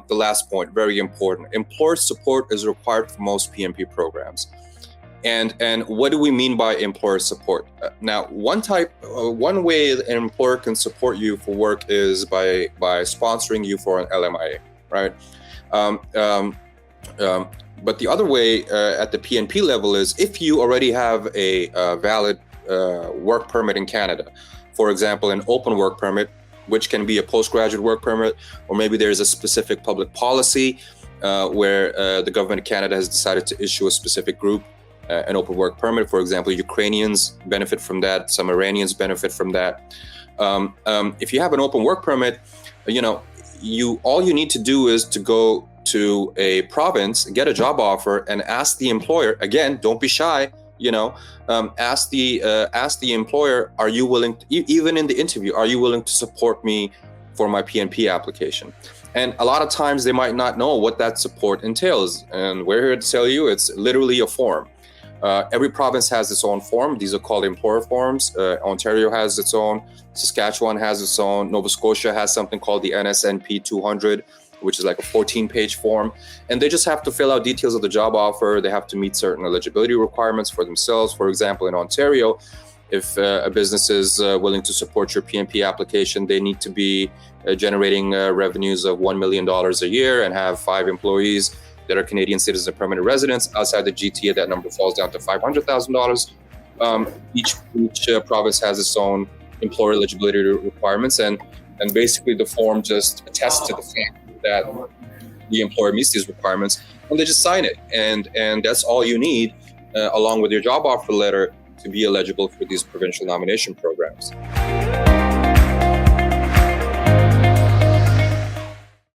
the last point, very important. Employer support is required for most PNP programs. And what do we mean by employer support? Now, one way an employer can support you for work is by sponsoring you for an LMIA, right? But the other way at the PNP level is if you already have a valid work permit in Canada, for example, an open work permit, which can be a postgraduate work permit, or maybe there's a specific public policy where the government of Canada has decided to issue a specific group an open work permit. For example, Ukrainians benefit from that. Some Iranians benefit from that. If you have an open work permit, all you need to do is to go to a province, get a job offer, and ask the employer. Again, don't be shy. Ask the employer, are you willing to, even in the interview, are you willing to support me for my PNP application? And a lot of times they might not know what that support entails. And we're here to tell you it's literally a form. Every province has its own form. These are called employer forms. Ontario has its own. Saskatchewan has its own. Nova Scotia has something called the NSNP 200, which is like a 14-page form. And they just have to fill out details of the job offer. They have to meet certain eligibility requirements for themselves. For example, in Ontario, if a business is willing to support your PNP application, they need to be generating revenues of $1 million a year and have 5 employees that are Canadian citizens and permanent residents. Outside the GTA, that number falls down to $500,000. Each province has its own employer eligibility requirements, and basically the form just attests to the fact that the employer meets these requirements, and they just sign it. And that's all you need, along with your job offer letter, to be eligible for these provincial nomination programs.